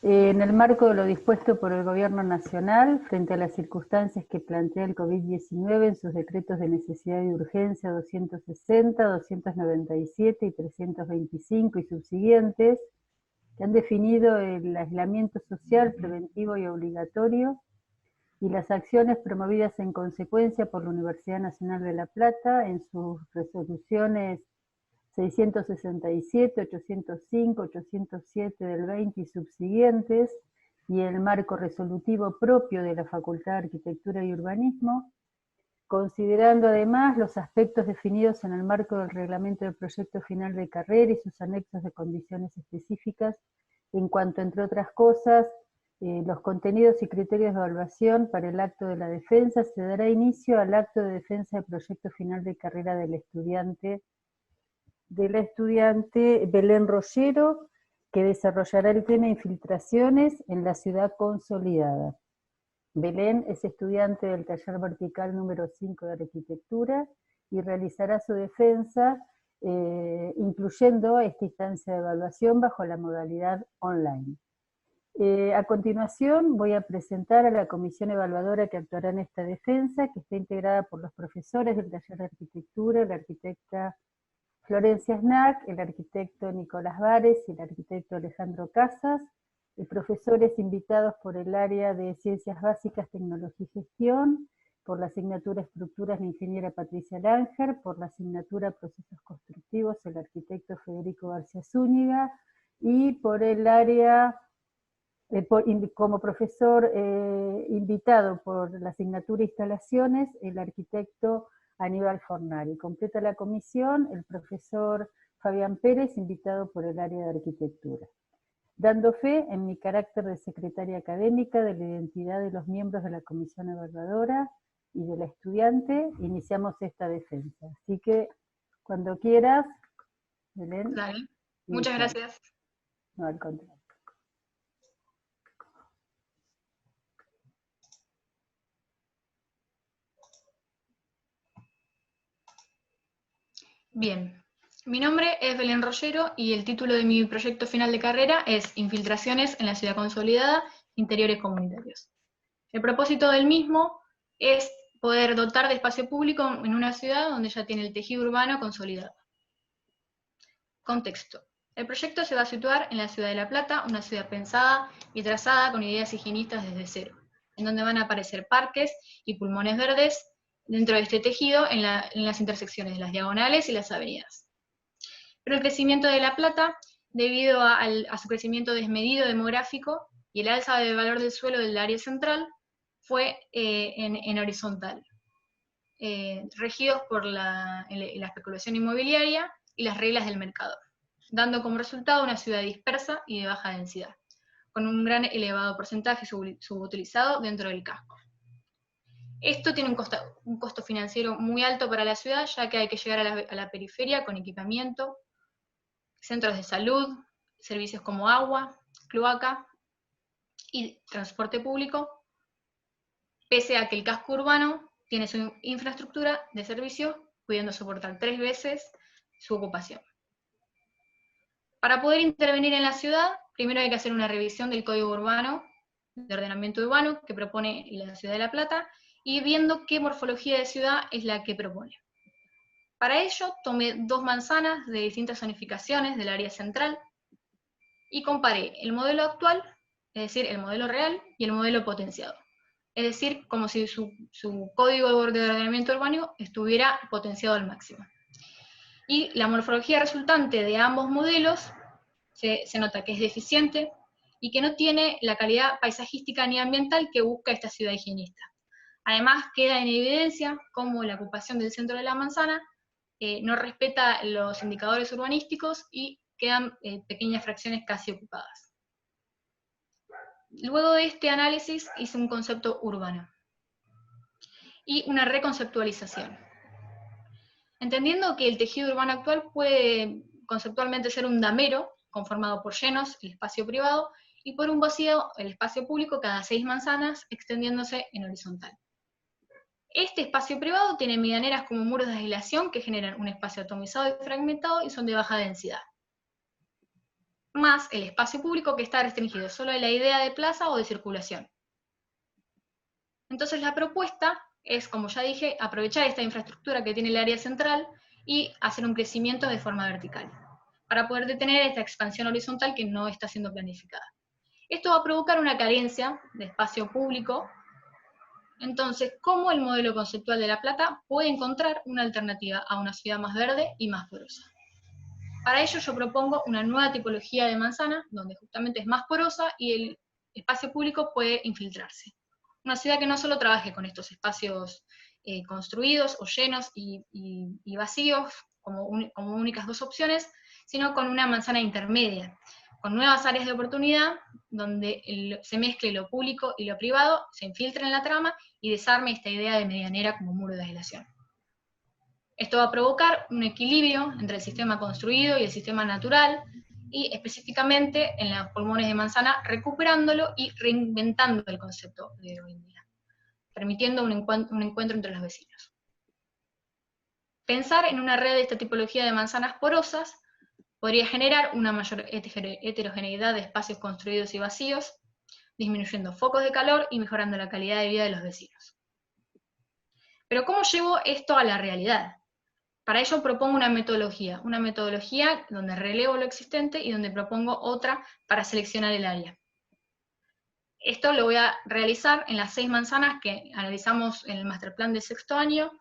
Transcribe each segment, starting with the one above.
En el marco de lo dispuesto por el Gobierno Nacional, frente a las circunstancias que plantea el COVID-19 en sus decretos de necesidad y urgencia 260, 297 y 325 y subsiguientes, que han definido el aislamiento social preventivo y obligatorio y las acciones promovidas en consecuencia por la Universidad Nacional de La Plata en sus resoluciones 667, 805, 807 del 20 y subsiguientes, y el marco resolutivo propio de la Facultad de Arquitectura y Urbanismo, considerando además los aspectos definidos en el marco del reglamento del proyecto final de carrera y sus anexos de condiciones específicas, en cuanto, entre otras cosas, los contenidos y criterios de evaluación para el acto de la defensa, se dará inicio al acto de defensa del proyecto final de carrera del estudiante Belén Rollero, que desarrollará el tema infiltraciones en la ciudad consolidada. Belén es estudiante del taller vertical número 5 de arquitectura y realizará su defensa incluyendo esta instancia de evaluación bajo la modalidad online. A continuación voy a presentar a la comisión evaluadora que actuará en esta defensa, que está integrada por los profesores del taller de arquitectura, la arquitecta Florencia Snack, el arquitecto Nicolás Vares y el arquitecto Alejandro Casas, y profesores invitados por el área de Ciencias Básicas, Tecnología y Gestión, por la asignatura Estructuras la ingeniera Patricia Langer, por la asignatura Procesos Constructivos el arquitecto Federico García Zúñiga, y por el área, como profesor invitado por la asignatura Instalaciones, el arquitecto Aníbal Fornari. Completa la comisión el profesor Fabián Pérez, invitado por el área de arquitectura. Dando fe en mi carácter de secretaria académica de la identidad de los miembros de la comisión evaluadora y de la estudiante, iniciamos esta defensa. Así que, cuando quieras, Belén. Dale. Muchas gracias. No, al contrario. Bien, mi nombre es Belén Rollero y el título de mi proyecto final de carrera es Infiltraciones en la ciudad consolidada, interiores comunitarios. El propósito del mismo es poder dotar de espacio público en una ciudad donde ya tiene el tejido urbano consolidado. Contexto. El proyecto se va a situar en la ciudad de La Plata, una ciudad pensada y trazada con ideas higienistas desde cero, en donde van a aparecer parques y pulmones verdes dentro de este tejido en las intersecciones de las diagonales y las avenidas. Pero el crecimiento de La Plata, debido a su crecimiento desmedido demográfico y el alza del valor del suelo del área central, fue en horizontal, regidos por la especulación inmobiliaria y las reglas del mercado, dando como resultado una ciudad dispersa y de baja densidad, con un gran elevado porcentaje subutilizado dentro del casco. Esto tiene un costo financiero muy alto para la ciudad, ya que hay que llegar a la periferia con equipamiento, centros de salud, servicios como agua, cloaca y transporte público, pese a que el casco urbano tiene su infraestructura de servicios pudiendo soportar 3 veces su ocupación. Para poder intervenir en la ciudad, primero hay que hacer una revisión del Código Urbano, de ordenamiento urbano, que propone la Ciudad de La Plata, y viendo qué morfología de ciudad es la que propone. Para ello, tomé 2 manzanas de distintas zonificaciones del área central, y comparé el modelo actual, es decir, el modelo real, y el modelo potenciado. Es decir, como si su código de ordenamiento urbano estuviera potenciado al máximo. Y la morfología resultante de ambos modelos se nota que es deficiente y que no tiene la calidad paisajística ni ambiental que busca esta ciudad higienista. Además, queda en evidencia cómo la ocupación del centro de la manzana no respeta los indicadores urbanísticos y quedan pequeñas fracciones casi ocupadas. Luego de este análisis hice un concepto urbano y una reconceptualización. Entendiendo que el tejido urbano actual puede conceptualmente ser un damero, conformado por llenos, el espacio privado, y por un vacío, el espacio público, cada 6 manzanas, extendiéndose en horizontal. Este espacio privado tiene medianeras como muros de aislación que generan un espacio atomizado y fragmentado y son de baja densidad. más el espacio público que está restringido solo a la idea de plaza o de circulación. Entonces la propuesta es, como ya dije, aprovechar esta infraestructura que tiene el área central y hacer un crecimiento de forma vertical, para poder detener esta expansión horizontal que no está siendo planificada. Esto va a provocar una carencia de espacio público. Entonces, ¿cómo el modelo conceptual de La Plata puede encontrar una alternativa a una ciudad más verde y más porosa? Para ello yo propongo una nueva tipología de manzana, donde justamente es más porosa y el espacio público puede infiltrarse. Una ciudad que no solo trabaje con estos espacios construidos o llenos y vacíos como únicas dos opciones, sino con una manzana intermedia, con nuevas áreas de oportunidad, donde se mezcle lo público y lo privado, se infiltre en la trama y desarme esta idea de medianera como muro de aislación. Esto va a provocar un equilibrio entre el sistema construido y el sistema natural, y específicamente en los pulmones de manzana, recuperándolo y reinventando el concepto de hoy en día, permitiendo un encuentro entre los vecinos. Pensar en una red de esta tipología de manzanas porosas podría generar una mayor heterogeneidad de espacios construidos y vacíos, disminuyendo focos de calor y mejorando la calidad de vida de los vecinos. Pero ¿cómo llevo esto a la realidad? Para ello propongo una metodología donde relevo lo existente y donde propongo otra para seleccionar el área. Esto lo voy a realizar en las 6 manzanas que analizamos en el masterplan de sexto año,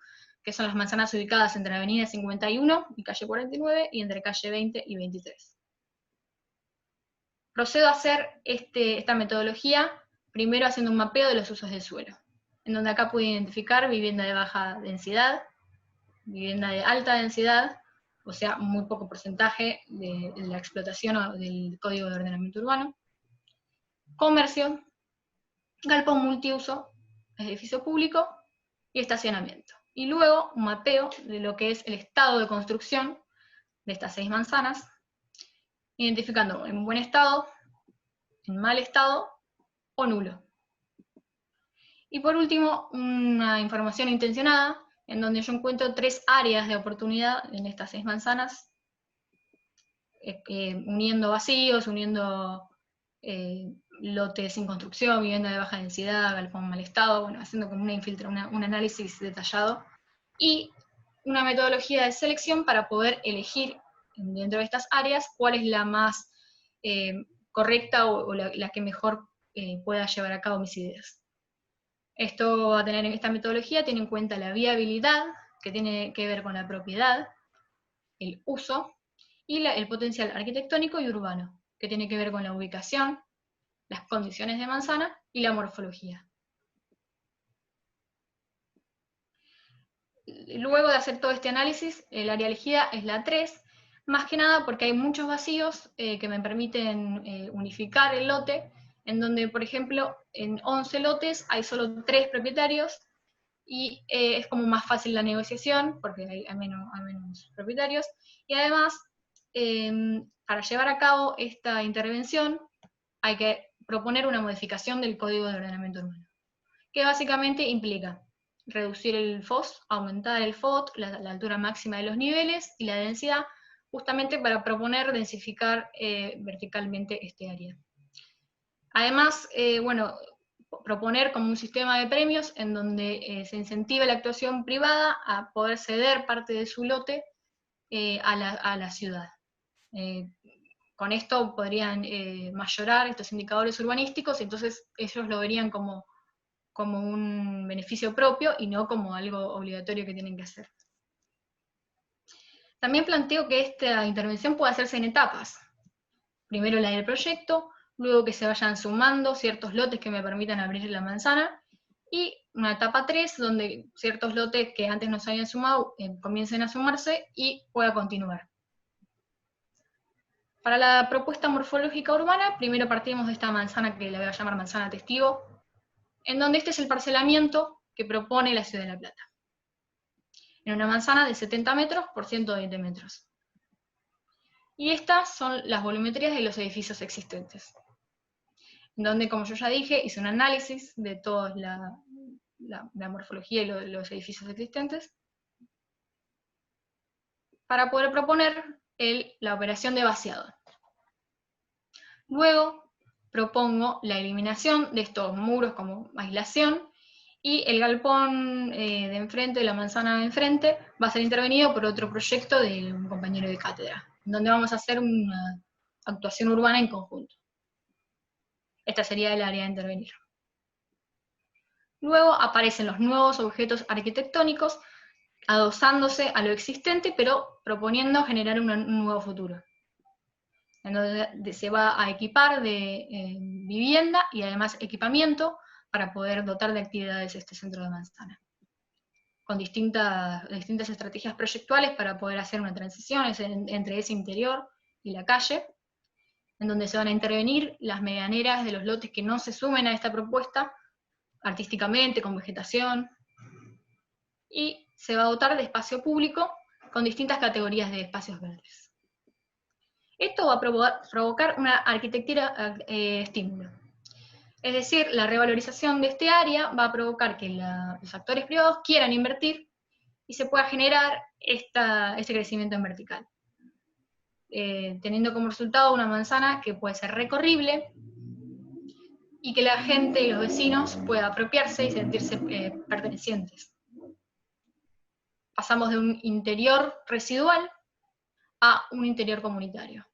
que son las manzanas ubicadas entre Avenida 51 y calle 49 y entre calle 20 y 23. Procedo a hacer esta metodología primero haciendo un mapeo de los usos del suelo, en donde acá pude identificar vivienda de baja densidad, vivienda de alta densidad, o sea, muy poco porcentaje de la explotación o del Código de Ordenamiento Urbano, comercio, galpón multiuso, edificio público y estacionamiento. Y luego un mapeo de lo que es el estado de construcción de estas 6 manzanas, identificando en buen estado, en mal estado o nulo. Y por último, una información intencionada, en donde yo encuentro 3 áreas de oportunidad en estas 6 manzanas, uniendo vacíos, uniendo lotes sin construcción, vivienda de baja densidad, galpón mal estado, bueno, haciendo como un análisis detallado, y una metodología de selección para poder elegir dentro de estas áreas cuál es la más correcta o la que mejor pueda llevar a cabo mis ideas. Esto va a tener, esta metodología tiene en cuenta la viabilidad, que tiene que ver con la propiedad, el uso, y el potencial arquitectónico y urbano, que tiene que ver con la ubicación, las condiciones de manzana y la morfología. Luego de hacer todo este análisis, el área elegida es la 3, más que nada porque hay muchos vacíos que me permiten unificar el lote, en donde, por ejemplo, en 11 lotes hay solo 3 propietarios, y es como más fácil la negociación, porque hay menos propietarios, y además, para llevar a cabo esta intervención, hay que proponer una modificación del Código de Ordenamiento Urbano, que básicamente implica reducir el FOS, aumentar el FOT, la altura máxima de los niveles y la densidad, justamente para proponer densificar verticalmente este área. Además, bueno, proponer como un sistema de premios en donde se incentiva la actuación privada a poder ceder parte de su lote a la ciudad. Con esto podrían mayorar estos indicadores urbanísticos, y entonces ellos lo verían como un beneficio propio y no como algo obligatorio que tienen que hacer. También planteo que esta intervención puede hacerse en etapas. Primero la del proyecto, luego que se vayan sumando ciertos lotes que me permitan abrir la manzana, y una etapa 3, donde ciertos lotes que antes no se habían sumado comiencen a sumarse y pueda continuar. Para la propuesta morfológica urbana, primero partimos de esta manzana que la voy a llamar manzana testigo, en donde este es el parcelamiento que propone la Ciudad de La Plata, en una manzana de 70 metros por 120 metros. Y estas son las volumetrías de los edificios existentes, en donde, como yo ya dije, hice un análisis de toda la morfología y los edificios existentes, para poder proponer la operación de vaciado. Luego propongo la eliminación de estos muros como aislación, y el galpón de enfrente, de la manzana de enfrente, va a ser intervenido por otro proyecto de un compañero de cátedra, donde vamos a hacer una actuación urbana en conjunto. Esta sería el área de intervenir. Luego aparecen los nuevos objetos arquitectónicos, adosándose a lo existente, pero proponiendo generar un nuevo futuro, en donde se va a equipar de vivienda y además equipamiento para poder dotar de actividades este centro de manzana, con distintas estrategias proyectuales para poder hacer una transición entre ese interior y la calle, en donde se van a intervenir las medianeras de los lotes que no se sumen a esta propuesta, artísticamente, con vegetación, y se va a dotar de espacio público con distintas categorías de espacios verdes. Esto va a provocar una arquitectura estímulo. Es decir, la revalorización de este área va a provocar que los actores privados quieran invertir y se pueda generar este crecimiento en vertical, teniendo como resultado una manzana que puede ser recorrible y que la gente y los vecinos puedan apropiarse y sentirse pertenecientes. Pasamos de un interior residual a un interior comunitario.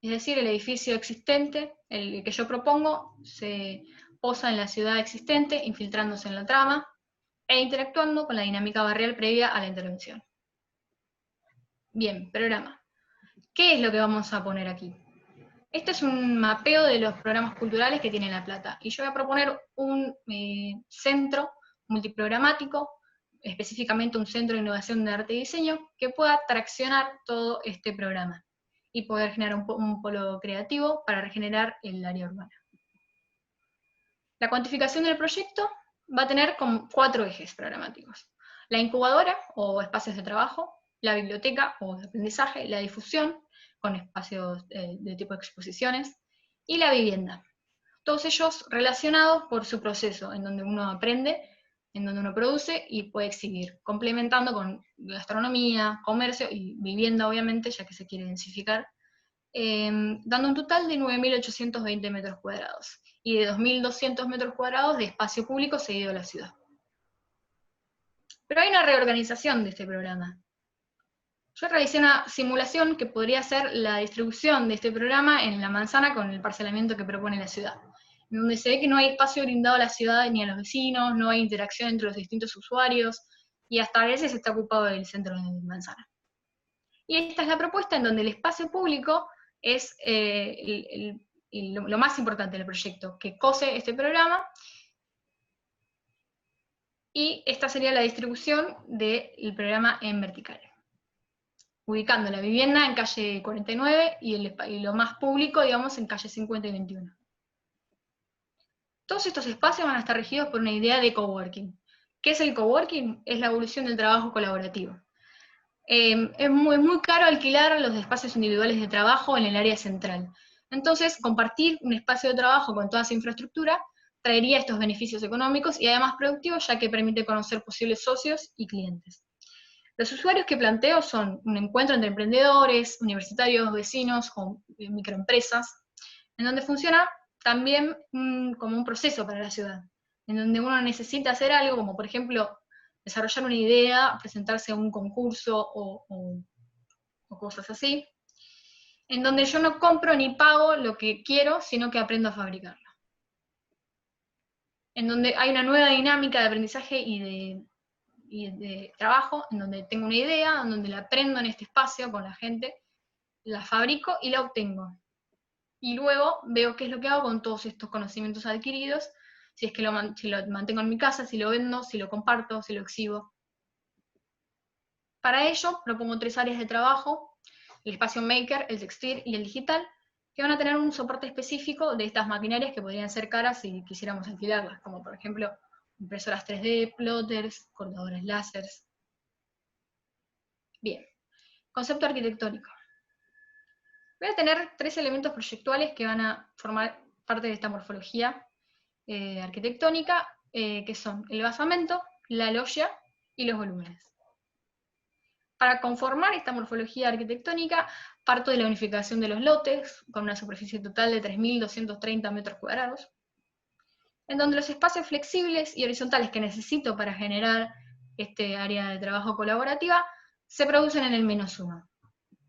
Es decir, el edificio existente, el que yo propongo, se posa en la ciudad existente, infiltrándose en la trama e interactuando con la dinámica barrial previa a la intervención. Bien, programa. ¿Qué es lo que vamos a poner aquí? Este es un mapeo de los programas culturales que tiene La Plata, y yo voy a proponer un centro multiprogramático, específicamente un centro de innovación de arte y diseño, que pueda traccionar todo este programa y poder generar un polo creativo para regenerar el área urbana. La cuantificación del proyecto va a tener como 4 ejes programáticos: la incubadora o espacios de trabajo, la biblioteca o de aprendizaje, la difusión con espacios de tipo de exposiciones, y la vivienda. Todos ellos relacionados por su proceso, en donde uno aprende, en donde uno produce y puede exhibir, complementando con gastronomía, comercio y vivienda, obviamente, ya que se quiere densificar, dando un total de 9.820 metros cuadrados y de 2.200 metros cuadrados de espacio público cedido a la ciudad. Pero hay una reorganización de este programa. Yo realicé una simulación que podría ser la distribución de este programa en la manzana con el parcelamiento que propone la ciudad, en donde se ve que no hay espacio brindado a la ciudad ni a los vecinos, no hay interacción entre los distintos usuarios, y hasta a veces está ocupado el centro de manzana. Y esta es la propuesta en donde el espacio público es lo más importante del proyecto, que cose este programa, y esta sería la distribución del programa en vertical, ubicando la vivienda en calle 49 y lo más público, digamos, en calle 50 y 21. Todos estos espacios van a estar regidos por una idea de coworking. ¿Qué es el coworking? Es la evolución del trabajo colaborativo. Es muy caro alquilar los espacios individuales de trabajo en el área central. Entonces, compartir un espacio de trabajo con toda esa infraestructura traería estos beneficios económicos y además productivos, ya que permite conocer posibles socios y clientes. Los usuarios que planteo son un encuentro entre emprendedores, universitarios, vecinos o microempresas, en donde funciona también como un proceso para la ciudad, en donde uno necesita hacer algo, como por ejemplo desarrollar una idea, presentarse a un concurso o cosas así, en donde yo no compro ni pago lo que quiero, sino que aprendo a fabricarlo. En donde hay una nueva dinámica de aprendizaje y de trabajo, en donde tengo una idea, en donde la aprendo en este espacio con la gente, la fabrico y la obtengo. Y luego veo qué es lo que hago con todos estos conocimientos adquiridos, si es que si lo mantengo en mi casa, si lo vendo, si lo comparto, si lo exhibo. Para ello, propongo 3 áreas de trabajo: el espacio maker, el textil y el digital, que van a tener un soporte específico de estas maquinarias que podrían ser caras si quisiéramos alquilarlas, como por ejemplo impresoras 3D, plotters, cortadores láseres. Bien, concepto arquitectónico. Voy a tener 3 elementos proyectuales que van a formar parte de esta morfología arquitectónica, que son el basamento, la loggia y los volúmenes. Para conformar esta morfología arquitectónica Parto de la unificación de los lotes, con una superficie total de 3.230 metros cuadrados, en donde los espacios flexibles y horizontales que necesito para generar este área de trabajo colaborativa se producen en el -1,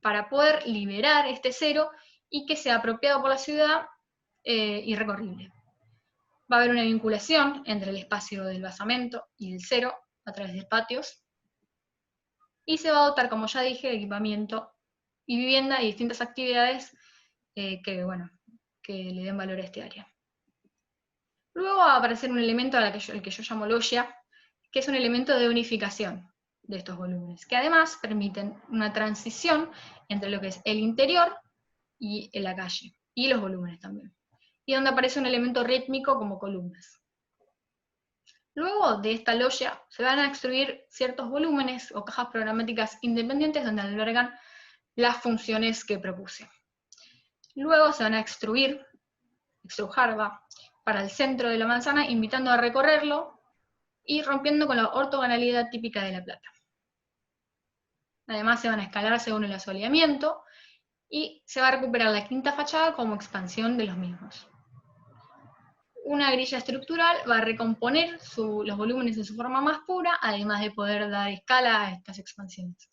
para poder liberar este 0 y que sea apropiado por la ciudad y recorrible. Va a haber una vinculación entre el espacio del basamento y el 0 a través de patios, y se va a dotar, como ya dije, de equipamiento y vivienda y distintas actividades que le den valor a este área. Luego va a aparecer un elemento al que yo llamo logia, que es un elemento de unificación de estos volúmenes, que además permiten una transición entre lo que es el interior y la calle, y los volúmenes también, y donde aparece un elemento rítmico como columnas. Luego de esta logia se van a extruir ciertos volúmenes o cajas programáticas independientes donde albergan las funciones que propuse. Luego se van a extruir, extrujar para el centro de la manzana, invitando a recorrerlo y rompiendo con la ortogonalidad típica de La Plata. Además se van a escalar según el asoleamiento y se va a recuperar la quinta fachada como expansión de los mismos. Una grilla estructural va a recomponer los volúmenes en su forma más pura, además de poder dar escala a estas expansiones.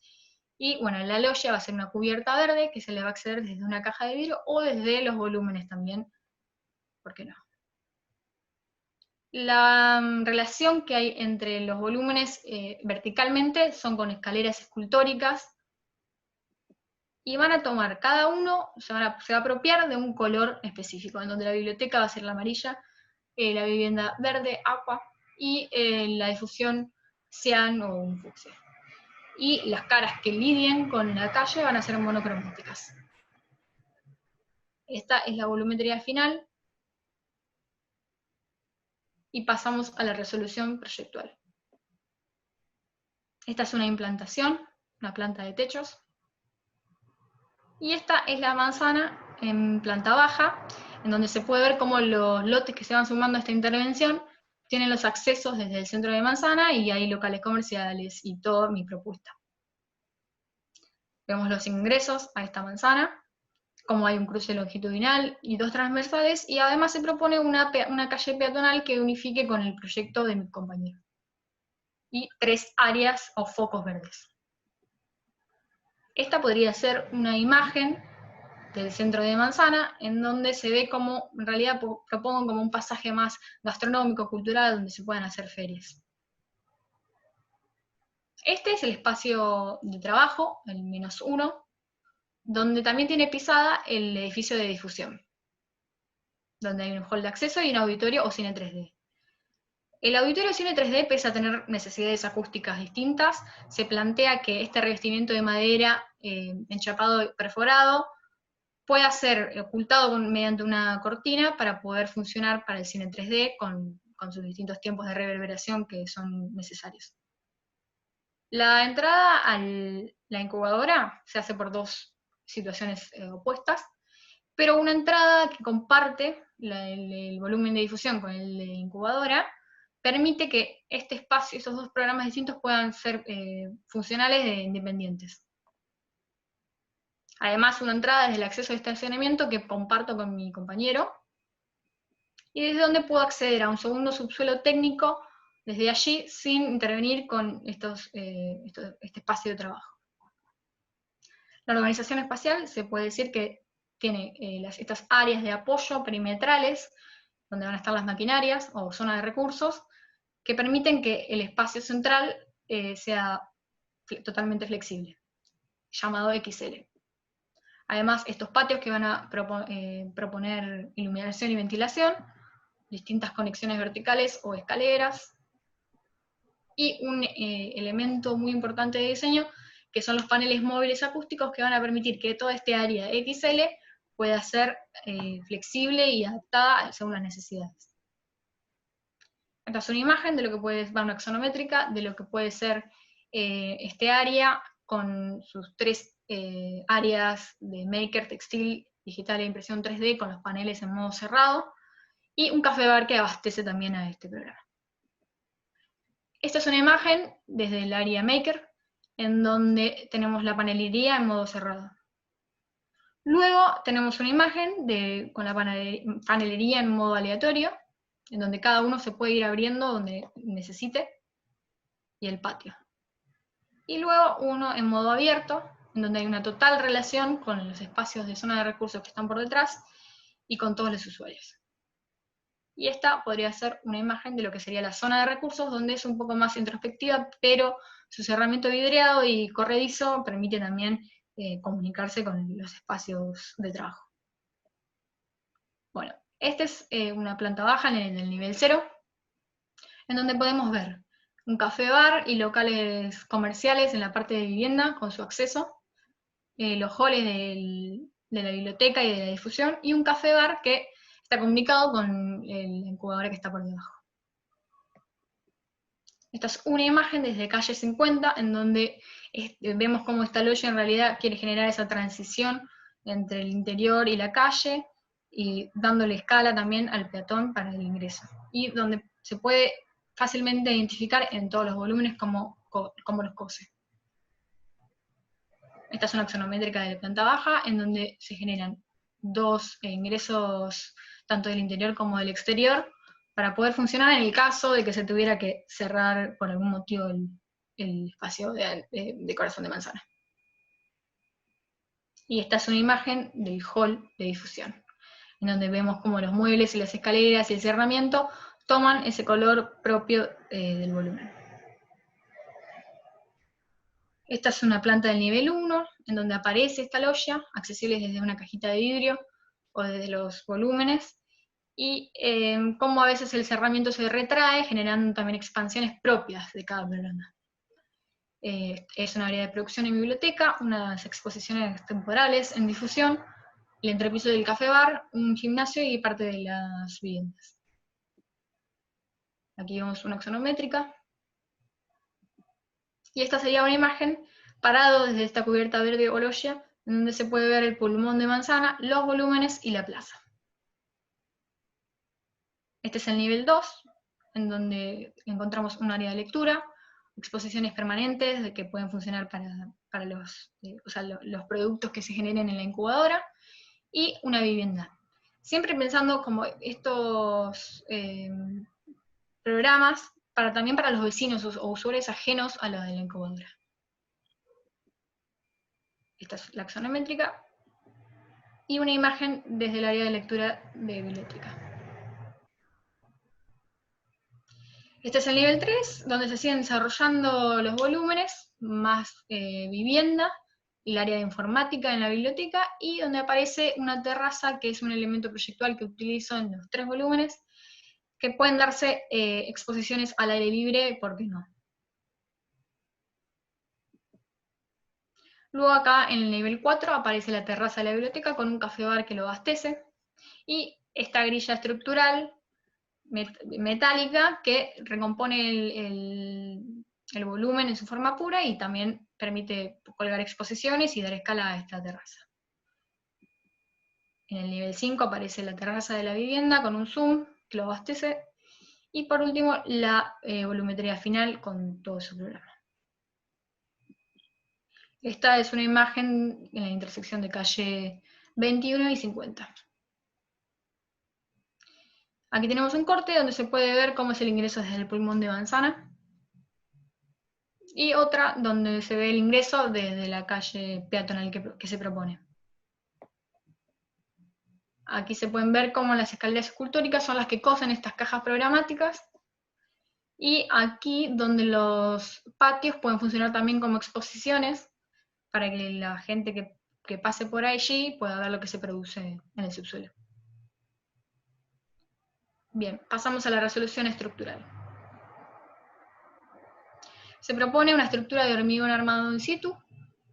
Y bueno, la logia va a ser una cubierta verde que se le va a acceder desde una caja de vidrio o desde los volúmenes también, ¿por qué no? La relación que hay entre los volúmenes verticalmente son con escaleras escultóricas, y van a tomar cada uno, se va a apropiar de un color específico, en donde la biblioteca va a ser la amarilla, la vivienda verde, aqua, y la difusión cian o un fucsia. Y las caras que lidien con la calle van a ser monocromáticas. Esta es la volumetría final, y pasamos a la resolución proyectual. Esta es una implantación, una planta de techos, y esta es la manzana en planta baja, en donde se puede ver cómo los lotes que se van sumando a esta intervención tienen los accesos desde el centro de manzana y hay locales comerciales y toda mi propuesta. Vemos los ingresos a esta manzana, como hay un cruce longitudinal y dos transversales, y además se propone una calle peatonal que unifique con el proyecto de mi compañero. Y 3 áreas o focos verdes. Esta podría ser una imagen del centro de Manzana, en donde se ve como, en realidad propongo como un pasaje más gastronómico, cultural, donde se puedan hacer ferias. Este es el espacio de trabajo, el -1, donde también tiene pisada el edificio de difusión, donde hay un hall de acceso y un auditorio o cine 3D. El auditorio cine 3D, pese a tener necesidades acústicas distintas, se plantea que este revestimiento de madera enchapado y perforado pueda ser ocultado mediante una cortina para poder funcionar para el cine 3D con sus distintos tiempos de reverberación que son necesarios. La entrada a la incubadora se hace por 2 situaciones opuestas, pero una entrada que comparte el volumen de difusión con el de incubadora permite que este espacio, esos 2 programas distintos puedan ser funcionales e independientes. Además, una entrada desde el acceso de estacionamiento que comparto con mi compañero, y desde donde puedo acceder a un segundo subsuelo técnico desde allí sin intervenir con este espacio de trabajo. La organización espacial se puede decir que tiene estas áreas de apoyo perimetrales, donde van a estar las maquinarias o zonas de recursos, que permiten que el espacio central sea totalmente flexible, llamado XL. Además, estos patios que van a proponer iluminación y ventilación, distintas conexiones verticales o escaleras, y un elemento muy importante de diseño, que son los paneles móviles acústicos que van a permitir que toda esta área XL pueda ser flexible y adaptada según las necesidades. Esta es una imagen de lo que puede ser una axonométrica, de lo que puede ser este área con sus 3 áreas de maker, textil, digital e impresión 3D con los paneles en modo cerrado, y un café bar que abastece también a este programa. Esta es una imagen desde el área maker, en donde tenemos la panelería en modo cerrado. Luego tenemos una imagen con la panelería en modo aleatorio, en donde cada uno se puede ir abriendo donde necesite, y el patio. Y luego uno en modo abierto, en donde hay una total relación con los espacios de zona de recursos que están por detrás y con todos los usuarios. Y esta podría ser una imagen de lo que sería la zona de recursos, donde es un poco más introspectiva, pero su cerramiento vidriado y corredizo permite también comunicarse con los espacios de trabajo. Bueno, esta es una planta baja en el nivel 0, en donde podemos ver un café-bar y locales comerciales en la parte de vivienda con su acceso, los halls de la biblioteca y de la difusión, y un café-bar que está comunicado con la incubadora que está por debajo. Esta es una imagen desde calle 50, en donde vemos cómo esta loya en realidad quiere generar esa transición entre el interior y la calle, y dándole escala también al peatón para el ingreso. Y donde se puede fácilmente identificar en todos los volúmenes cómo los cose. Esta es una axonométrica de planta baja, en donde se generan dos ingresos, tanto del interior como del exterior, para poder funcionar en el caso de que se tuviera que cerrar por algún motivo el espacio de corazón de manzana. Y esta es una imagen del hall de difusión, en donde vemos cómo los muebles y las escaleras y el cerramiento toman ese color propio del volumen. Esta es una planta del nivel 1, en donde aparece esta loya, accesible desde una cajita de vidrio o desde los volúmenes, y cómo a veces el cerramiento se retrae, generando también expansiones propias de cada programa. Es un área de producción en biblioteca, unas exposiciones temporales en difusión, el entrepiso del café-bar, un gimnasio y parte de las viviendas. Aquí vemos una axonométrica. Y esta sería una imagen parado desde esta cubierta verde o loya, en donde se puede ver el pulmón de manzana, los volúmenes y la plaza. Este es el nivel 2, en donde encontramos un área de lectura, exposiciones permanentes que pueden funcionar para los productos que se generen en la incubadora, y una vivienda. Siempre pensando como estos programas también para los vecinos o usuarios ajenos a la de la incubadora. Esta es la axonométrica, y una imagen desde el área de lectura de biblioteca. Este es el nivel 3, donde se siguen desarrollando los volúmenes, más vivienda, y el área de informática en la biblioteca, y donde aparece una terraza, que es un elemento proyectual que utilizo en los 3 volúmenes, que pueden darse exposiciones al aire libre, ¿por qué no? Luego acá en el nivel 4 aparece la terraza de la biblioteca con un café-bar que lo abastece, y esta grilla estructural metálica que recompone el volumen en su forma pura y también permite colgar exposiciones y dar escala a esta terraza. En el nivel 5 aparece la terraza de la vivienda con un zoom que lo abastece, y por último la volumetría final con todo su programa. Esta es una imagen en la intersección de calle 21 y 50. Aquí tenemos un corte donde se puede ver cómo es el ingreso desde el pulmón de manzana, y otra donde se ve el ingreso desde la calle peatonal que se propone. Aquí se pueden ver cómo las escaleras escultóricas son las que cosen estas cajas programáticas, y aquí donde los patios pueden funcionar también como exposiciones, para que la gente que pase por allí pueda ver lo que se produce en el subsuelo. Bien, pasamos a la resolución estructural. Se propone una estructura de hormigón armado in situ,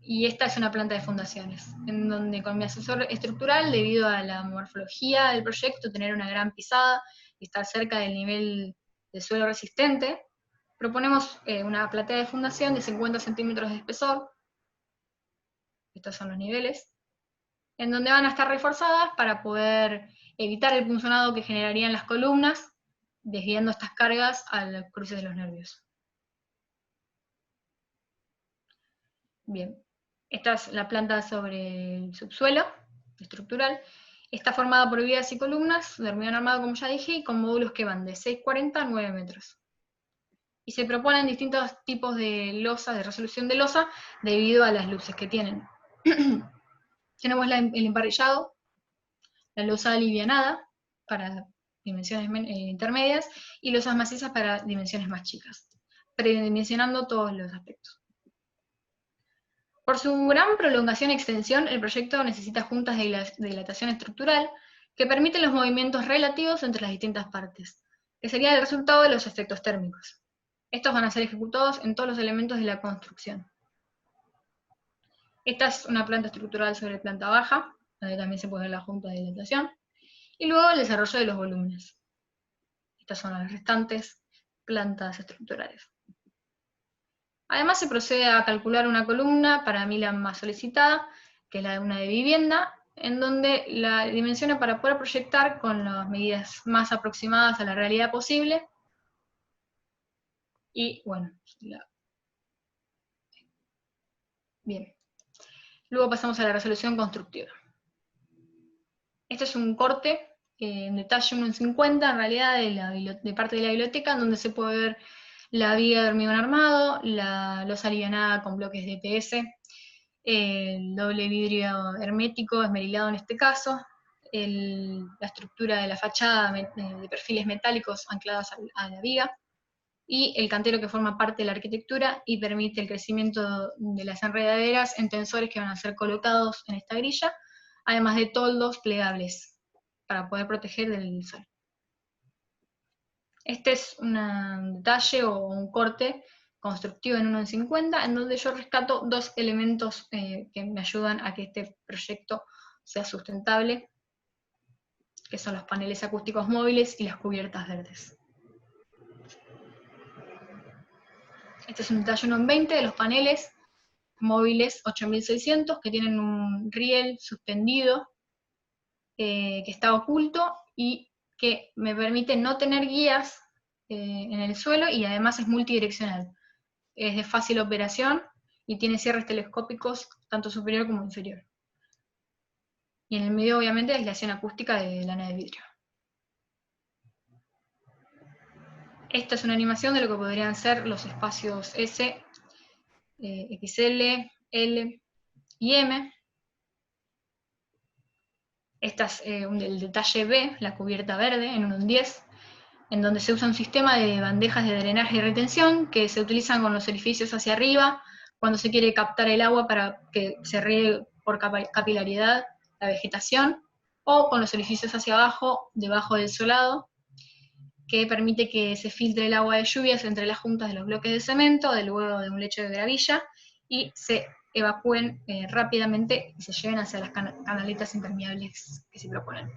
y esta es una planta de fundaciones, en donde con mi asesor estructural, debido a la morfología del proyecto, tener una gran pisada y estar cerca del nivel de suelo resistente, proponemos una platea de fundación de 50 centímetros de espesor, estos son los niveles, en donde van a estar reforzadas para poder evitar el punzonado que generarían las columnas, desviando estas cargas a los cruces de los nervios. Bien, esta es la planta sobre el subsuelo, estructural. Está formada por vigas y columnas de hormigón armado, como ya dije, y con módulos que van de 6,40 a 9 metros. Y se proponen distintos tipos de losa, de resolución de losa, debido a las luces que tienen. Tenemos el emparrillado, la losa alivianada, para dimensiones intermedias, y losas macizas para dimensiones más chicas, predimensionando todos los aspectos. Por su gran prolongación y extensión, el proyecto necesita juntas de dilatación estructural que permiten los movimientos relativos entre las distintas partes, que sería el resultado de los efectos térmicos. Estos van a ser ejecutados en todos los elementos de la construcción. Esta es una planta estructural sobre planta baja, donde también se puede ver la junta de dilatación, y luego el desarrollo de los volúmenes. Estas son las restantes plantas estructurales. Además se procede a calcular una columna para mí la más solicitada, que es la de una de vivienda, en donde la dimensiona para poder proyectar con las medidas más aproximadas a la realidad posible. Y bueno, bien. Luego pasamos a la resolución constructiva. Este es un corte en detalle 1 en 50, en realidad, de parte de la biblioteca, en donde se puede ver la viga de hormigón armado, la losa alivianada con bloques de EPS, el doble vidrio hermético, esmerilado en este caso, la estructura de la fachada de perfiles metálicos anclados a la viga, y el cantero que forma parte de la arquitectura y permite el crecimiento de las enredaderas en tensores que van a ser colocados en esta grilla, además de toldos plegables para poder proteger del sol. Este es un detalle o un corte constructivo en 1 en 50, en donde yo rescato dos elementos que me ayudan a que este proyecto sea sustentable, que son los paneles acústicos móviles y las cubiertas verdes. Este es un detalle 1 en 20 de los paneles móviles 8600, que tienen un riel suspendido que está oculto y que me permite no tener guías en el suelo, y además es multidireccional. Es de fácil operación y tiene cierres telescópicos tanto superior como inferior. Y en el medio, obviamente, aislación acústica de lana de vidrio. Esta es una animación de lo que podrían ser los espacios S, XL, L y M. Esta es el detalle B, la cubierta verde, en 1 en 10, en donde se usa un sistema de bandejas de drenaje y retención que se utilizan con los orificios hacia arriba cuando se quiere captar el agua para que se riegue por capilaridad la vegetación, o con los orificios hacia abajo, debajo del solado, que permite que se filtre el agua de lluvias entre las juntas de los bloques de cemento, luego de un lecho de gravilla, y se evacúen rápidamente y se lleven hacia las canaletas impermeables que se proponen.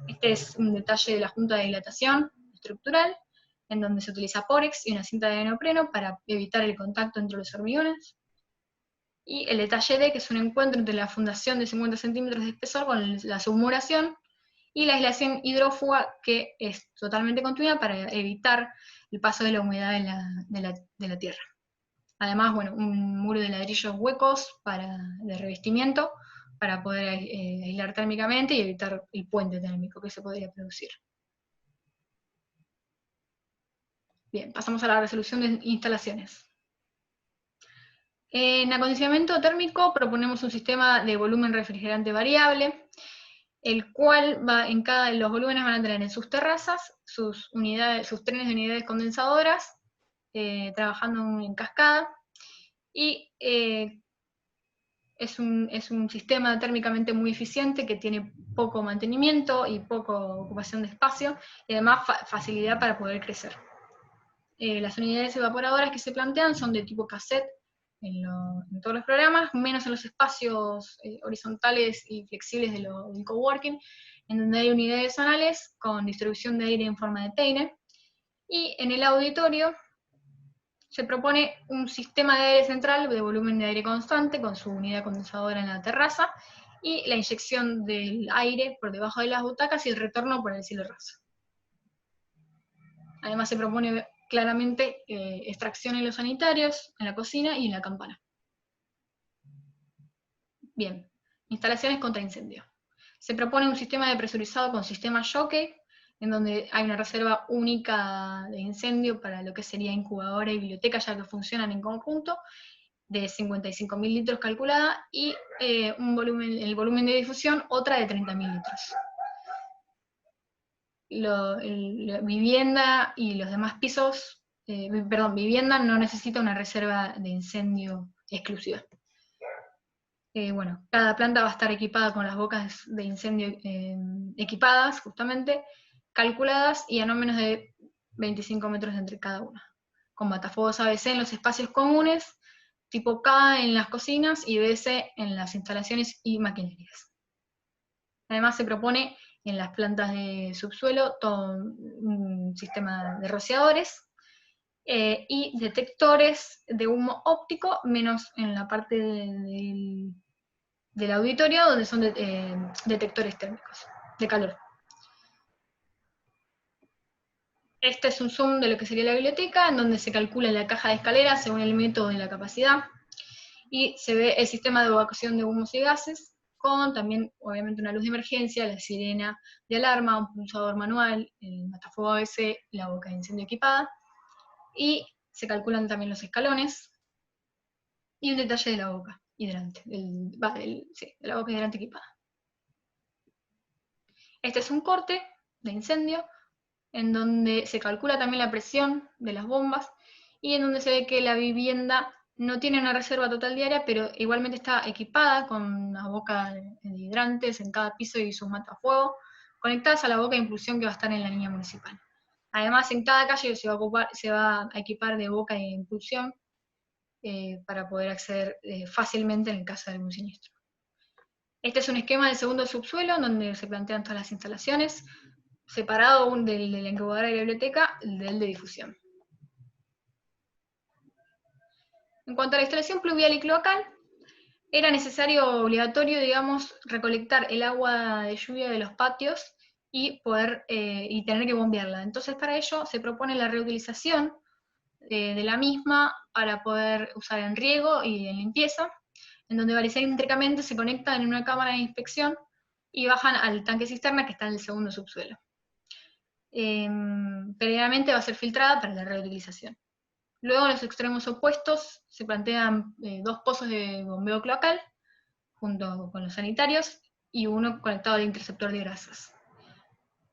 Este es un detalle de la junta de dilatación estructural, en donde se utiliza pórex y una cinta de neopreno para evitar el contacto entre los hormigones. Y el detalle D, que es un encuentro entre la fundación de 50 centímetros de espesor con la submuración, y la aislación hidrófuga, que es totalmente continua para evitar el paso de la humedad de la tierra. Además, bueno, un muro de ladrillos huecos de revestimiento para poder aislar térmicamente y evitar el puente térmico que se podría producir. Bien, pasamos a la resolución de instalaciones. En acondicionamiento térmico proponemos un sistema de volumen refrigerante variable, el cual los volúmenes van a tener en sus terrazas sus trenes de unidades condensadoras, trabajando en cascada, y es un sistema térmicamente muy eficiente que tiene poco mantenimiento y poca ocupación de espacio, y además facilidad para poder crecer. Las unidades evaporadoras que se plantean son de tipo cassette en todos los programas, menos en los espacios horizontales y flexibles del coworking, en donde hay unidades anales con distribución de aire en forma de peine. Y en el auditorio se propone un sistema de aire central de volumen de aire constante con su unidad condensadora en la terraza, y la inyección del aire por debajo de las butacas y el retorno por el cielo raso. Además se propone claramente extracción en los sanitarios, en la cocina y en la campana. Bien, instalaciones contra incendio. Se propone un sistema de presurizado con sistema jockey, en donde hay una reserva única de incendio para lo que sería incubadora y biblioteca, ya que funcionan en conjunto, de 55.000 litros calculada, y el volumen de difusión, otra de 30.000 litros. La vivienda y los demás pisos, vivienda no necesita una reserva de incendio exclusiva. Bueno, cada planta va a estar equipada con las bocas de incendio equipadas, justamente, calculadas y a no menos de 25 metros entre cada una, con matafuegos ABC en los espacios comunes, tipo K en las cocinas y BS en las instalaciones y maquinarias. Además se propone en las plantas de subsuelo todo un sistema de rociadores y detectores de humo óptico, menos en la parte del auditorio, donde son detectores térmicos, de calor. Este es un zoom de lo que sería la biblioteca, en donde se calcula la caja de escalera según el método de la capacidad, y se ve el sistema de evacuación de humos y gases, con también, obviamente, una luz de emergencia, la sirena de alarma, un pulsador manual, el matafuego ABC, la boca de incendio equipada, y se calculan también los escalones, y un detalle de la boca hidrante, de la boca hidrante equipada. Este es un corte de incendio, en donde se calcula también la presión de las bombas, y en donde se ve que la vivienda no tiene una reserva total diaria, pero igualmente está equipada con una boca de hidrantes en cada piso y sus matafuegos, conectadas a la boca de impulsión que va a estar en la línea municipal. Además, en cada calle se va a equipar de boca de impulsión para poder acceder fácilmente en el caso de algún siniestro. Este es un esquema del segundo subsuelo, en donde se plantean todas las instalaciones, separado de la incubadora de la biblioteca del de difusión. En cuanto a la instalación pluvial y cloacal, era necesario, obligatorio, digamos, recolectar el agua de lluvia de los patios y tener que bombearla. Entonces, para ello se propone la reutilización de la misma para poder usar en riego y en limpieza, en donde bariséricamente se conectan en una cámara de inspección y bajan al tanque cisterna que está en el segundo subsuelo. Previamente va a ser filtrada para la reutilización. Luego, en los extremos opuestos, se plantean 2 pozos de bombeo cloacal, junto con los sanitarios, y uno conectado al interceptor de grasas.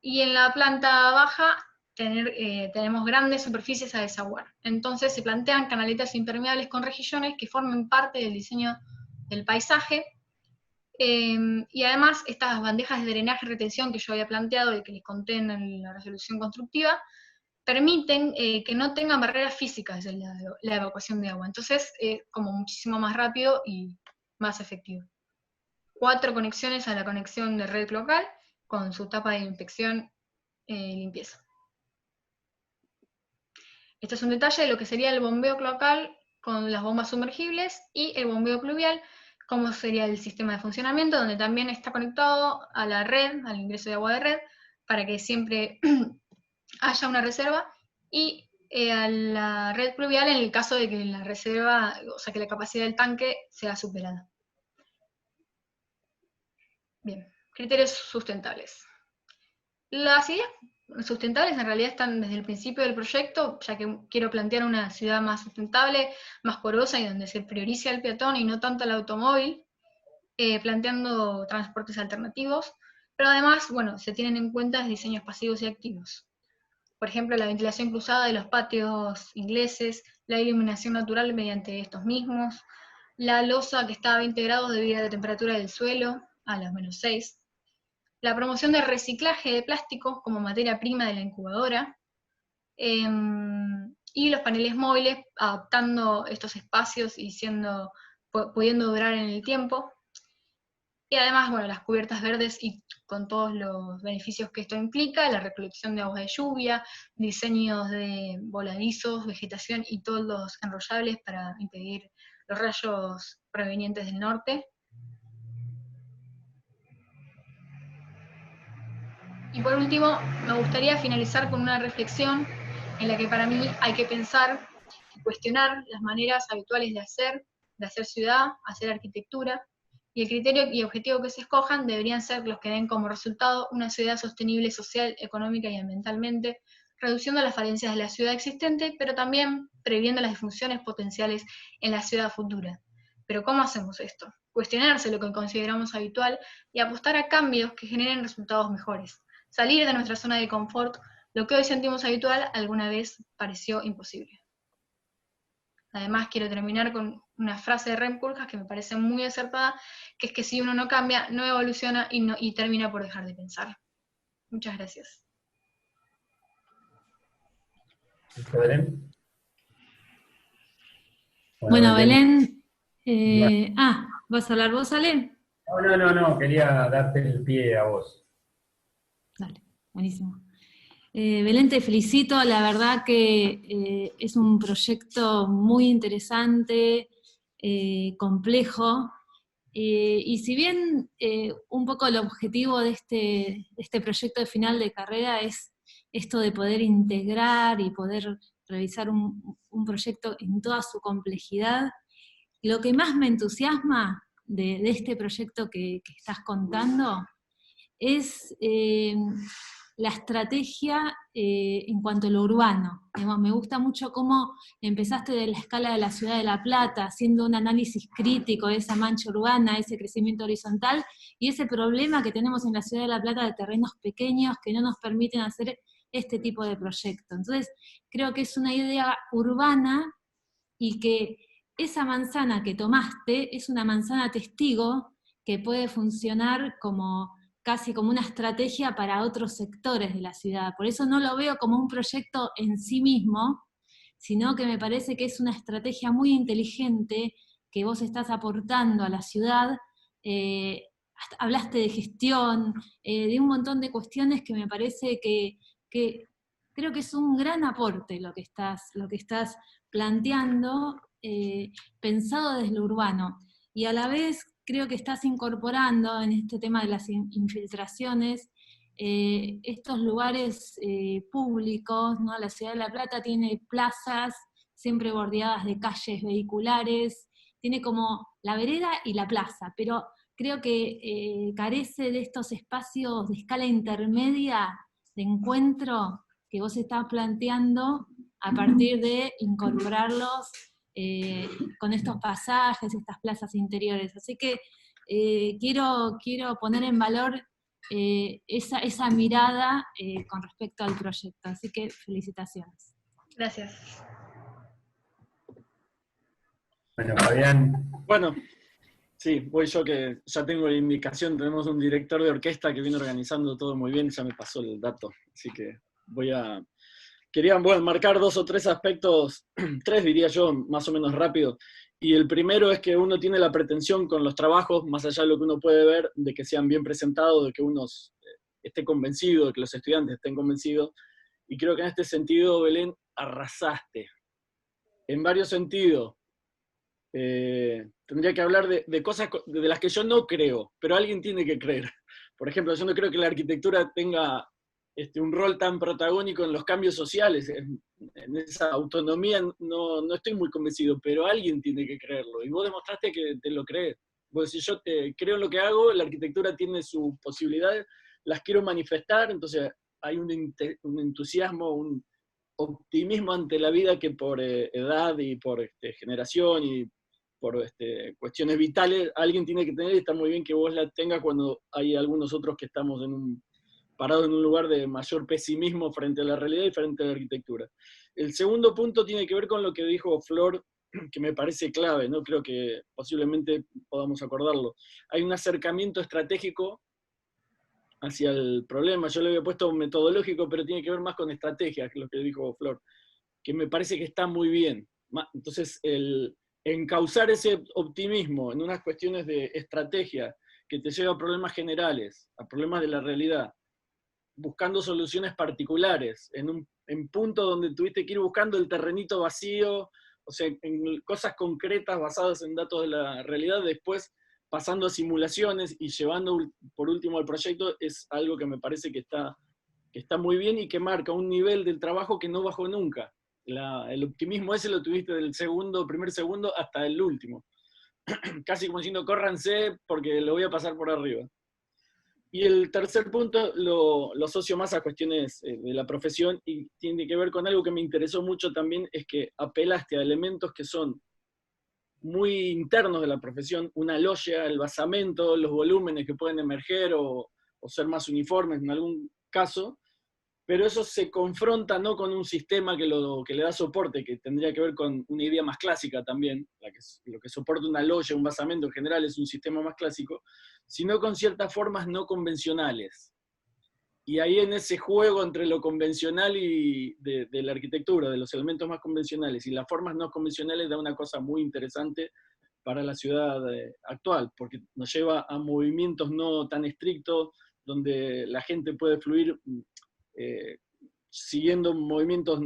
Y en la planta baja tenemos grandes superficies a desaguar. Entonces se plantean canaletas impermeables con rejillones que formen parte del diseño del paisaje, y además estas bandejas de drenaje y retención que yo había planteado y que les conté en la resolución constructiva, permiten que no tengan barreras físicas en la evacuación de agua. Entonces como muchísimo más rápido y más efectivo. 4 conexiones a la conexión de red local, con su tapa de inspección y limpieza. Este es un detalle de lo que sería el bombeo cloacal con las bombas sumergibles, y el bombeo pluvial, cómo sería el sistema de funcionamiento, donde también está conectado a la red, al ingreso de agua de red, para que siempre haya una reserva, y a la red pluvial en el caso de que la reserva, o sea que la capacidad del tanque sea superada. Bien, criterios sustentables. Las ideas sustentables en realidad están desde el principio del proyecto, ya que quiero plantear una ciudad más sustentable, más porosa y donde se priorice al peatón y no tanto al automóvil, planteando transportes alternativos, pero además, bueno, se tienen en cuenta diseños pasivos y activos. Por ejemplo, la ventilación cruzada de los patios ingleses, la iluminación natural mediante estos mismos, la losa que está a 20 grados debido a la temperatura del suelo, a los -6, la promoción de reciclaje de plásticos como materia prima de la incubadora, y los paneles móviles adaptando estos espacios y pudiendo durar en el tiempo. Y además, bueno, las cubiertas verdes y con todos los beneficios que esto implica, la recolección de aguas de lluvia, diseños de voladizos, vegetación y todos los enrollables para impedir los rayos provenientes del norte. Y por último, me gustaría finalizar con una reflexión en la que para mí hay que pensar y cuestionar las maneras habituales de hacer ciudad, hacer arquitectura, y el criterio y objetivo que se escojan deberían ser los que den como resultado una ciudad sostenible social, económica y ambientalmente, reduciendo las falencias de la ciudad existente, pero también previendo las disfunciones potenciales en la ciudad futura. Pero ¿cómo hacemos esto? Cuestionarse lo que consideramos habitual y apostar a cambios que generen resultados mejores. Salir de nuestra zona de confort, lo que hoy sentimos habitual, alguna vez pareció imposible. Además, quiero terminar con una frase de Rem Koolhaas que me parece muy acertada, que es que si uno no cambia, no evoluciona y termina por dejar de pensar. Muchas gracias. Belén. Bueno, Belén, ¿vas a hablar vos, Ale? No, quería darte el pie a vos. Dale, buenísimo. Belén, te felicito, la verdad que es un proyecto muy interesante, complejo, y si bien un poco el objetivo de este proyecto de final de carrera es esto de poder integrar y poder realizar un proyecto en toda su complejidad, lo que más me entusiasma de este proyecto que estás contando es la estrategia en cuanto a lo urbano. Digamos, me gusta mucho cómo empezaste de la escala de la ciudad de La Plata, haciendo un análisis crítico de esa mancha urbana, ese crecimiento horizontal, y ese problema que tenemos en la ciudad de La Plata de terrenos pequeños que no nos permiten hacer este tipo de proyecto. Entonces, creo que es una idea urbana y que esa manzana que tomaste es una manzana testigo que puede funcionar casi como una estrategia para otros sectores de la ciudad. Por eso no lo veo como un proyecto en sí mismo, sino que me parece que es una estrategia muy inteligente que vos estás aportando a la ciudad. Hablaste de gestión, de un montón de cuestiones que me parece que creo que es un gran aporte lo que estás planteando, pensado desde lo urbano. Y a la vez creo que estás incorporando en este tema de las infiltraciones estos lugares públicos, ¿no? La ciudad de La Plata tiene plazas siempre bordeadas de calles vehiculares, tiene como la vereda y la plaza, pero creo que carece de estos espacios de escala intermedia de encuentro que vos estás planteando a partir de incorporarlos con estos pasajes, estas plazas interiores. Así que quiero poner en valor esa mirada con respecto al proyecto. Así que felicitaciones. Gracias. Bueno, Fabián. Bueno, sí, voy yo que ya tengo la indicación, tenemos un director de orquesta que viene organizando todo muy bien, ya me pasó el dato, así que quería marcar 2 o 3 aspectos, 3 diría yo, más o menos rápido, y el primero es que uno tiene la pretensión con los trabajos, más allá de lo que uno puede ver, de que sean bien presentados, de que uno esté convencido, de que los estudiantes estén convencidos, y creo que en este sentido, Belén, arrasaste, en varios sentidos. Tendría que hablar de cosas de las que yo no creo, pero alguien tiene que creer. Por ejemplo, yo no creo que la arquitectura tenga un rol tan protagónico en los cambios sociales, en esa autonomía no estoy muy convencido, pero alguien tiene que creerlo, y vos demostraste que te lo crees. Vos decís, yo creo en lo que hago, la arquitectura tiene sus posibilidades, las quiero manifestar, entonces hay un entusiasmo, un optimismo ante la vida que por edad y por generación y por cuestiones vitales, alguien tiene que tener, y está muy bien que vos la tengas cuando hay algunos otros que estamos parados en un lugar de mayor pesimismo frente a la realidad y frente a la arquitectura. El segundo punto tiene que ver con lo que dijo Flor, que me parece clave, ¿no? Creo que posiblemente podamos acordarlo. Hay un acercamiento estratégico hacia el problema, yo le había puesto metodológico, pero tiene que ver más con estrategia, que es lo que dijo Flor, que me parece que está muy bien. Entonces, el encauzar ese optimismo en unas cuestiones de estrategia que te lleva a problemas generales, a problemas de la realidad, buscando soluciones particulares, en puntos donde tuviste que ir buscando el terrenito vacío, o sea, en cosas concretas basadas en datos de la realidad, después pasando a simulaciones y llevando por último al proyecto, es algo que me parece que está muy bien y que marca un nivel del trabajo que no bajó nunca. El optimismo ese lo tuviste del primer segundo hasta el último. casi como diciendo, córranse porque lo voy a pasar por arriba. Y el tercer punto lo asocio más a cuestiones de la profesión y tiene que ver con algo que me interesó mucho también, es que apelaste a elementos que son muy internos de la profesión, una logia, el basamento, los volúmenes que pueden emerger o ser más uniformes en algún caso, pero eso se confronta no con un sistema que le da soporte, que tendría que ver con una idea más clásica también, lo que soporta una logia, un basamento en general es un sistema más clásico, sino con ciertas formas no convencionales. Y ahí en ese juego entre lo convencional y de la arquitectura, de los elementos más convencionales y las formas no convencionales, da una cosa muy interesante para la ciudad actual, porque nos lleva a movimientos no tan estrictos, donde la gente puede fluir siguiendo movimientos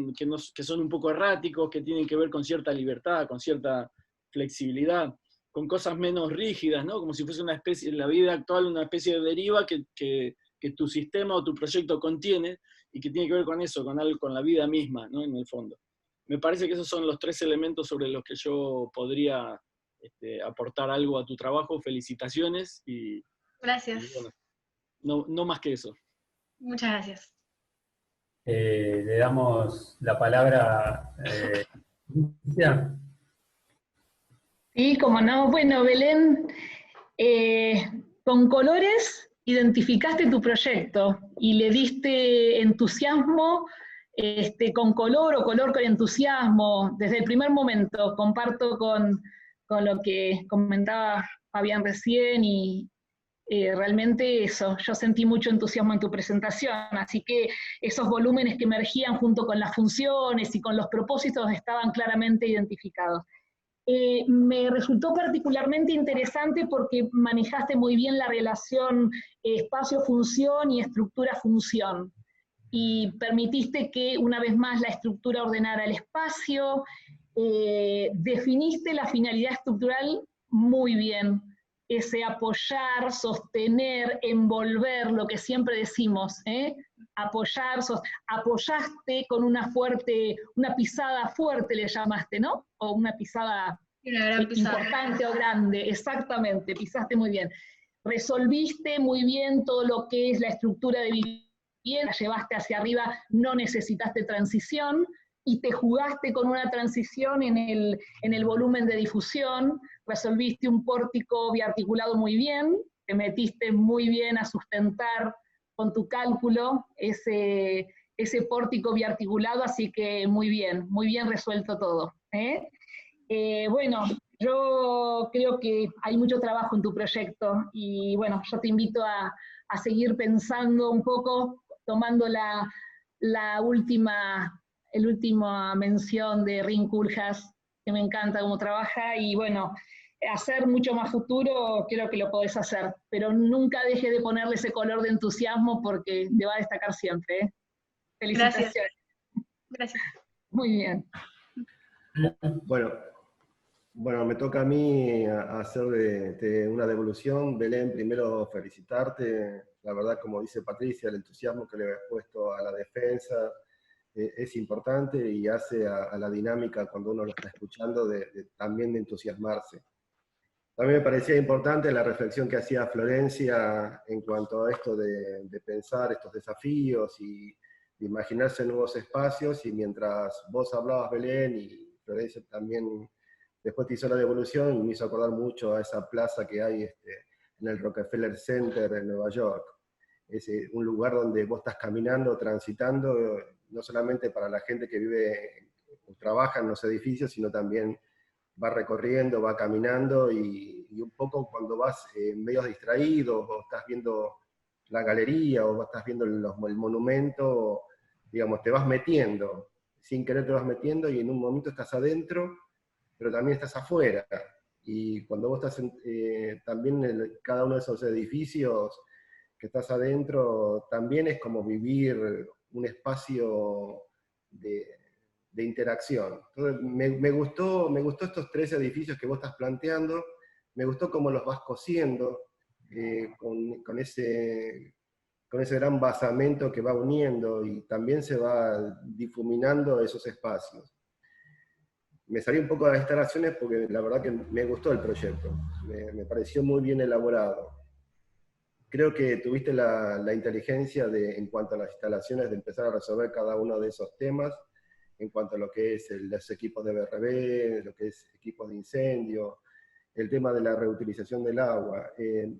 que son un poco erráticos, que tienen que ver con cierta libertad, con cierta flexibilidad, con cosas menos rígidas, ¿no? Como si fuese una especie, la vida actual, una especie de deriva que tu sistema o tu proyecto contiene, y que tiene que ver con eso, con la vida misma, ¿no? En el fondo. Me parece que esos son los tres elementos sobre los que yo podría aportar algo a tu trabajo. Felicitaciones y Gracias. bueno, no más que eso. Muchas gracias. Le damos la palabra a Sí, como no. Bueno, Belén, con colores identificaste tu proyecto y le diste entusiasmo con color o color con entusiasmo desde el primer momento. Comparto con lo que comentaba Fabián recién y realmente eso, yo sentí mucho entusiasmo en tu presentación, así que esos volúmenes que emergían junto con las funciones y con los propósitos estaban claramente identificados. Me resultó particularmente interesante porque manejaste muy bien la relación espacio-función y estructura-función. Y permitiste que una vez más la estructura ordenara el espacio, definiste la finalidad estructural muy bien, ese apoyar, sostener, envolver, lo que siempre decimos, apoyar, apoyaste con una pisada fuerte le llamaste, ¿no? O una pisada, una gran pisada importante o grande, exactamente, pisaste muy bien. Resolviste muy bien todo lo que es la estructura de vivienda, la llevaste hacia arriba, no necesitaste transición, y te jugaste con una transición en el volumen de difusión, resolviste un pórtico biarticulado muy bien, te metiste muy bien a sustentar con tu cálculo ese pórtico biarticulado, así que muy bien resuelto todo. Bueno, yo creo que hay mucho trabajo en tu proyecto y bueno, yo te invito a seguir pensando un poco, tomando la última mención de Rin Kuljas, que me encanta cómo trabaja, y bueno, hacer mucho más futuro creo que lo podés hacer, pero nunca deje de ponerle ese color de entusiasmo porque te va a destacar siempre, ¿eh? Felicitaciones. Gracias. Muy bien. Bueno, me toca a mí hacer una devolución. Belén, primero felicitarte. La verdad, como dice Patricia, el entusiasmo que le has puesto a la defensa es importante y hace a la dinámica cuando uno lo está escuchando también de entusiasmarse. También me parecía importante la reflexión que hacía Florencia en cuanto a esto de pensar estos desafíos y de imaginarse nuevos espacios, y mientras vos hablabas, Belén, y Florencia también después te hizo la devolución, me hizo acordar mucho a esa plaza que hay en el Rockefeller Center en Nueva York. Es un lugar donde vos estás caminando, transitando, no solamente para la gente que vive o trabaja en los edificios, sino también va recorriendo, va caminando, y un poco cuando vas medio distraído, o estás viendo la galería, o estás viendo el monumento, digamos, te vas metiendo, sin querer te vas metiendo, y en un momento estás adentro, pero también estás afuera. Y cuando vos estás también en cada uno de esos edificios que estás adentro, también es como vivir un espacio de interacción. Entonces, me gustó estos 3 edificios que vos estás planteando, me gustó cómo los vas cosiendo, con ese gran basamento que va uniendo, y también se va difuminando esos espacios. me salí un poco de las instalaciones porque la verdad que me gustó el proyecto, me pareció muy bien elaborado. Creo que tuviste la inteligencia en cuanto a las instalaciones de empezar a resolver cada uno de esos temas, en cuanto a lo que es los equipos de BRB, lo que es equipos de incendio, el tema de la reutilización del agua.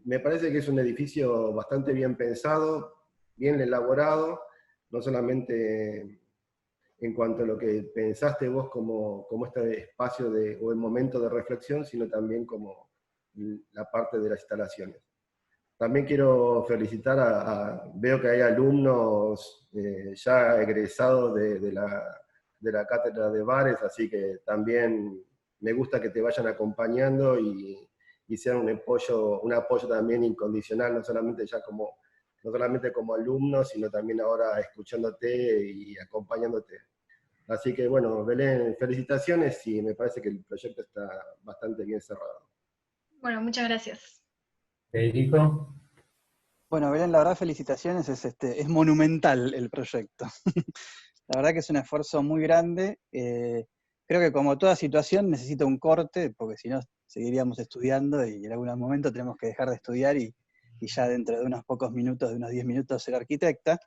Me parece que es un edificio bastante bien pensado, bien elaborado, no solamente en cuanto a lo que pensaste vos como este espacio o el momento de reflexión, sino también como la parte de las instalaciones. También quiero felicitar veo que hay alumnos ya egresados de la cátedra de bares, así que también me gusta que te vayan acompañando y sean un apoyo también incondicional, no solamente como alumno, sino también ahora escuchándote y acompañándote. Así que bueno, Belén, felicitaciones y me parece que el proyecto está bastante bien cerrado. Bueno, muchas gracias. Federico. Bueno, Belén, la verdad, felicitaciones, es monumental el proyecto. La verdad que es un esfuerzo muy grande. Creo que como toda situación necesita un corte, porque si no seguiríamos estudiando y en algún momento tenemos que dejar de estudiar y ya dentro de unos pocos minutos, de unos 10 minutos, ser arquitecta.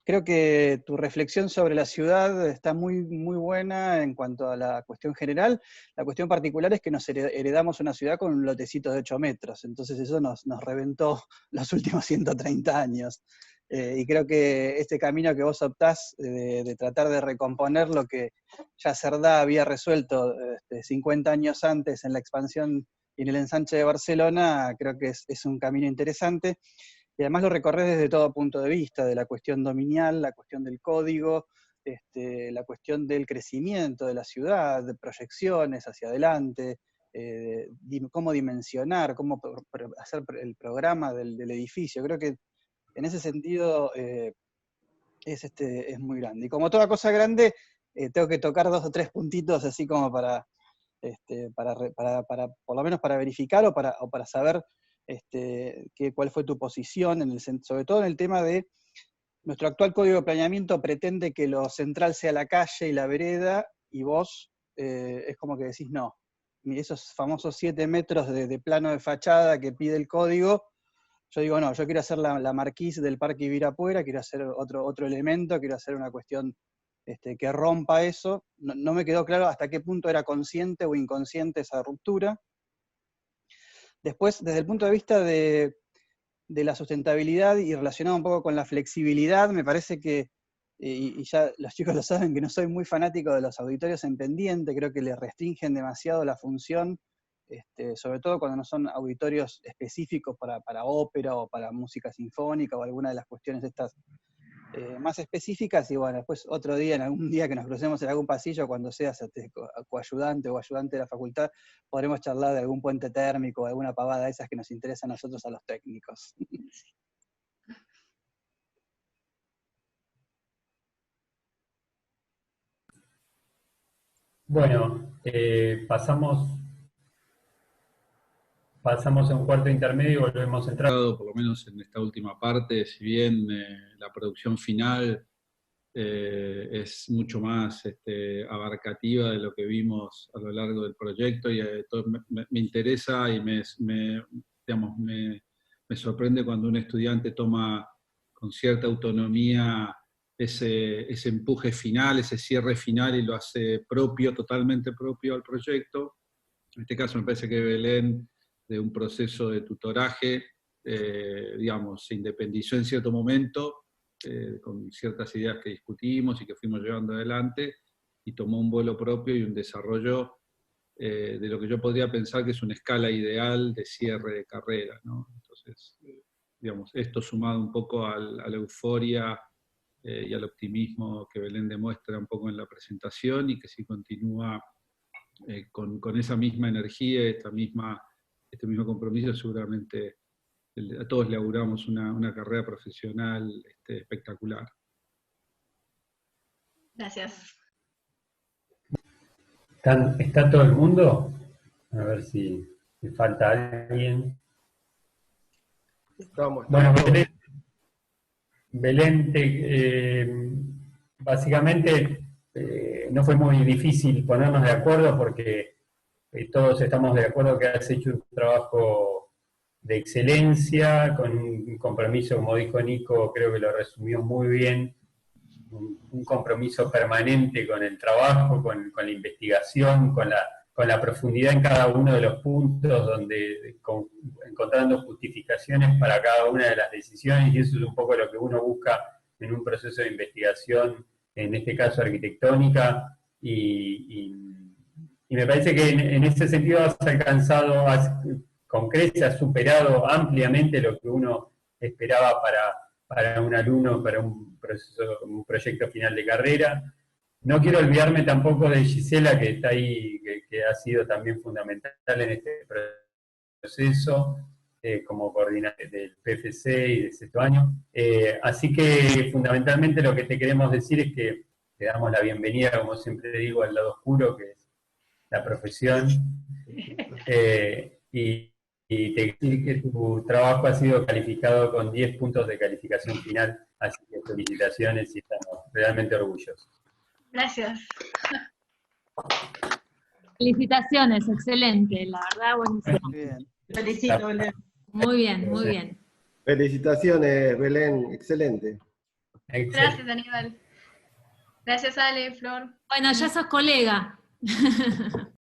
Creo que tu reflexión sobre la ciudad está muy, muy buena en cuanto a la cuestión general. La cuestión particular es que nos heredamos una ciudad con un lotecito de 8 metros, entonces eso nos reventó los últimos 130 años. Y creo que este camino que vos optás de tratar de recomponer lo que ya Cerdá había resuelto 50 años antes en la expansión y en el ensanche de Barcelona, creo que es un camino interesante. Y además lo recorres desde todo punto de vista, de la cuestión dominial, la cuestión del código, la cuestión del crecimiento de la ciudad, de proyecciones hacia adelante, cómo dimensionar, cómo hacer el programa del edificio. Creo que en ese sentido es muy grande. Y como toda cosa grande, tengo que tocar 2 o 3 puntitos así como para por lo menos para verificar o para saber cuál fue tu posición, sobre todo en el tema de nuestro actual código de planeamiento pretende que lo central sea la calle y la vereda, y vos es como que decís no. Y esos famosos 7 metros de plano de fachada que pide el código, yo digo no, yo quiero hacer la marquise del Parque Ibirapuera, quiero hacer otro elemento, quiero hacer una cuestión que rompa eso. No me quedó claro hasta qué punto era consciente o inconsciente esa ruptura. Después, desde el punto de vista de la sustentabilidad y relacionado un poco con la flexibilidad, me parece que, y ya los chicos lo saben, que no soy muy fanático de los auditorios en pendiente, creo que le restringen demasiado la función, sobre todo cuando no son auditorios específicos para ópera o para música sinfónica o alguna de las cuestiones estas más específicas, y bueno, después otro día, en algún día que nos crucemos en algún pasillo, cuando seas coayudante o ayudante de la facultad, podremos charlar de algún puente térmico o alguna pavada de esas que nos interesa a nosotros, a los técnicos. Bueno, pasamos a un cuarto intermedio y volvemos a entrar. Por lo menos en esta última parte, si bien la producción final es mucho más abarcativa de lo que vimos a lo largo del proyecto, y me interesa y me sorprende cuando un estudiante toma con cierta autonomía ese empuje final, ese cierre final, y lo hace totalmente propio al proyecto. En este caso me parece que Belén, de un proceso de tutoraje, se independizó en cierto momento, con ciertas ideas que discutimos y que fuimos llevando adelante, y tomó un vuelo propio y un desarrollo de lo que yo podría pensar que es una escala ideal de cierre de carrera, ¿no? Entonces, esto sumado un poco a la euforia y al optimismo que Belén demuestra un poco en la presentación, y que si continúa con esa misma energía, este mismo compromiso, seguramente a todos le auguramos una carrera profesional espectacular. Gracias. ¿Está todo el mundo? A ver si me falta alguien. Bueno, Belén, básicamente no fue muy difícil ponernos de acuerdo porque todos estamos de acuerdo que has hecho un trabajo de excelencia, con un compromiso, como dijo Nico, creo que lo resumió muy bien, un compromiso permanente con el trabajo, con la investigación, con la profundidad en cada uno de los puntos, encontrando justificaciones para cada una de las decisiones, y eso es un poco lo que uno busca en un proceso de investigación, en este caso arquitectónica, y me parece que en ese sentido has alcanzado, con creces has superado ampliamente lo que uno esperaba para un alumno, para un proyecto final de carrera. No quiero olvidarme tampoco de Gisela, que está ahí, que ha sido también fundamental en este proceso, como coordinadora del PFC y de sexto año. Así que fundamentalmente lo que te queremos decir es que te damos la bienvenida, como siempre digo, al lado oscuro, que es la profesión, y te decir que tu trabajo ha sido calificado con 10 puntos de calificación final, así que felicitaciones y estamos realmente orgullosos. Gracias. Felicitaciones, excelente, la verdad, buenísimo. Bien. Felicito, Belén. Muy bien, muy bien. Felicitaciones, Belén, excelente. Gracias, Aníbal. Gracias, Ale, Flor. Bueno, ya sos colega.